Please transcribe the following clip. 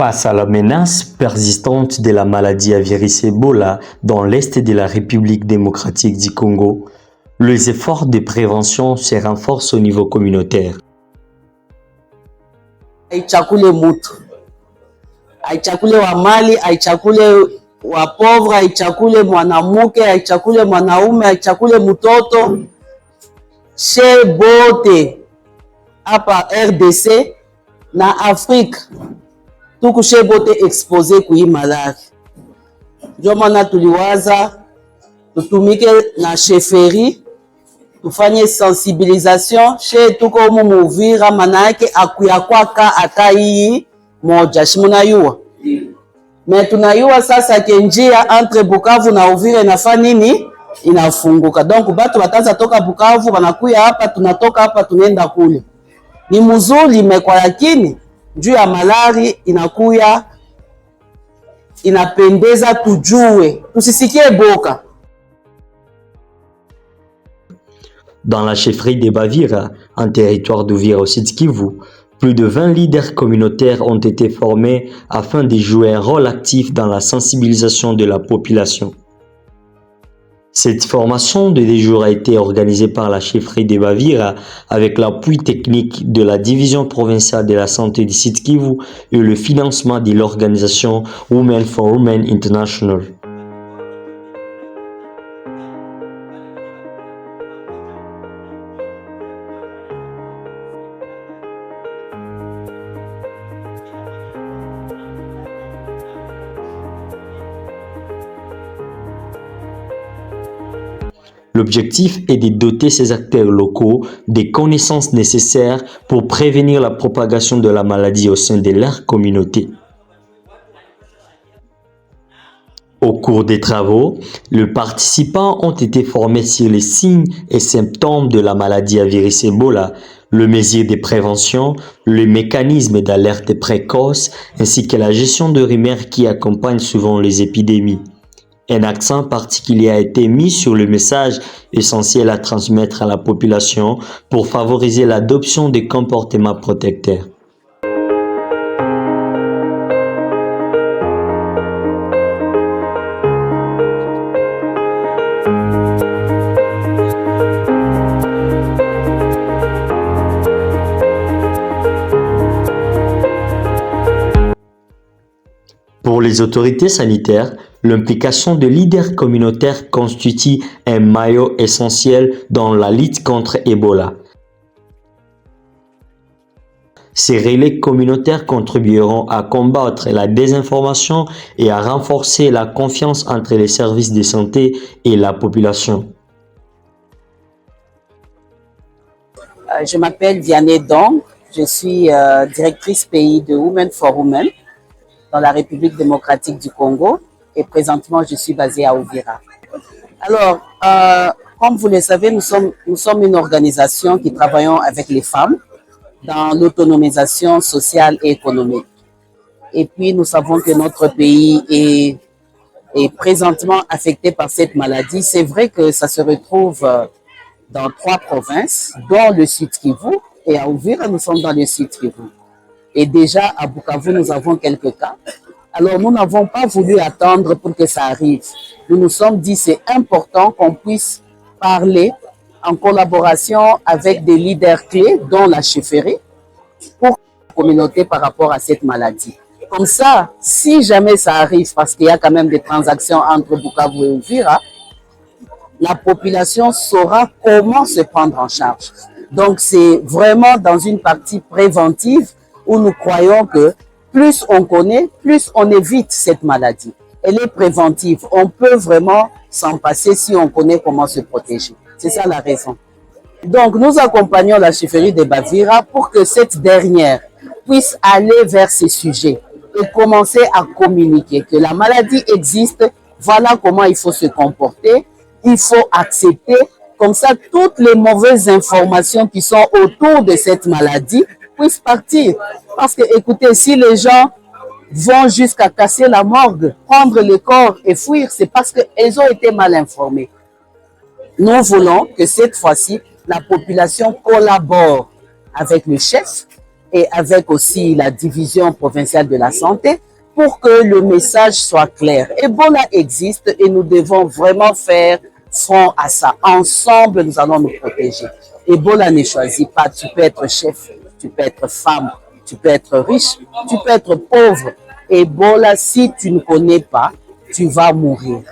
Face à la menace persistante de la maladie à virus Ebola dans l'est de la République démocratique du Congo, les efforts de prévention se renforcent au niveau communautaire. Haichakule mutu, haichakule wa mali, haichakule wa povra, haichakule mwanamuke, haichakule mwanaume, haichakule mtoto. Chez bote hapa RDC na Afrika tuku chez bote expose kui malari. Ndio maana tuliwaza tutumike na sheferi tufanye sensibilisation chez tuko mu Uvira, maana yake akuyakwaka akai moja shimunayua. Me tunayua sasa ke njia entre Bukavu na Uvira inafanya nini? Inafunguka. Donc batu bataza toka Bukavu banakuya hapa, tunatoka hapa tunaenda kule. Ni mzuri mekwa, lakini juu ya malari inakuya inapendeza tujue, tusisikie boka. Dans la chefferie de Bavira, en territoire d'Uvira au Sud Kivu, plus de 20 leaders communautaires ont été formés afin de jouer un rôle actif dans la sensibilisation de la population. Cette formation de 2 jours a été organisée par la chefferie de Bavira avec l'appui technique de la division provinciale de la santé du Sud Kivu et le financement de l'organisation Women for Women International. L'objectif est de doter ces acteurs locaux des connaissances nécessaires pour prévenir la propagation de la maladie au sein de leur communauté. Au cours des travaux, les participants ont été formés sur les signes et symptômes de la maladie à virus Ebola, le mesures de prévention, le mécanisme d'alerte précoce ainsi que la gestion de rumeurs qui accompagnent souvent les épidémies. Un accent particulier a été mis sur le message essentiel à transmettre à la population pour favoriser l'adoption des comportements protecteurs. Pour les autorités sanitaires, l'implication de leaders communautaires constitue un maillot essentiel dans la lutte contre Ebola. Ces relais communautaires contribueront à combattre la désinformation et à renforcer la confiance entre les services de santé et la population. Je m'appelle Vianney Dong, je suis directrice pays de Women for Women dans la République démocratique du Congo. Et présentement, je suis basée à Uvira. Alors, comme vous le savez, nous sommes une organisation qui travaille avec les femmes dans l'autonomisation sociale et économique. Et puis, nous savons que notre pays est présentement affecté par cette maladie. C'est vrai que ça se retrouve dans 3 provinces, dont le Sud Kivu. Et à Uvira, nous sommes dans le Sud Kivu. Et déjà, à Bukavu, nous avons quelques cas. Alors, nous n'avons pas voulu attendre pour que ça arrive. Nous nous sommes dit c'est important qu'on puisse parler en collaboration avec des leaders clés, dont la chefferie, pour la communauté par rapport à cette maladie. Comme ça, si jamais ça arrive, parce qu'il y a quand même des transactions entre Bukavu et Uvira, la population saura comment se prendre en charge. Donc, c'est vraiment dans une partie préventive où nous croyons que plus on connaît, plus on évite cette maladie. Elle est préventive. On peut vraiment s'en passer si on connaît comment se protéger. C'est ça la raison. Donc, nous accompagnons la chefferie de Bavira pour que cette dernière puisse aller vers ces sujets et commencer à communiquer que la maladie existe, voilà comment il faut se comporter, il faut accepter. Comme ça, toutes les mauvaises informations qui sont autour de cette maladie puissent partir. Parce que, écoutez, si les gens vont jusqu'à casser la morgue, prendre le corps et fuir, c'est parce qu'ils ont été mal informés. Nous voulons que cette fois-ci, la population collabore avec le chef et avec aussi la division provinciale de la santé pour que le message soit clair. Ebola existe et nous devons vraiment faire front à ça. Ensemble, nous allons nous protéger. Ebola ne choisit pas. Tu peux être chef, tu peux être femme, tu peux être riche, tu peux être pauvre. Ebola, si tu ne connais pas, tu vas mourir.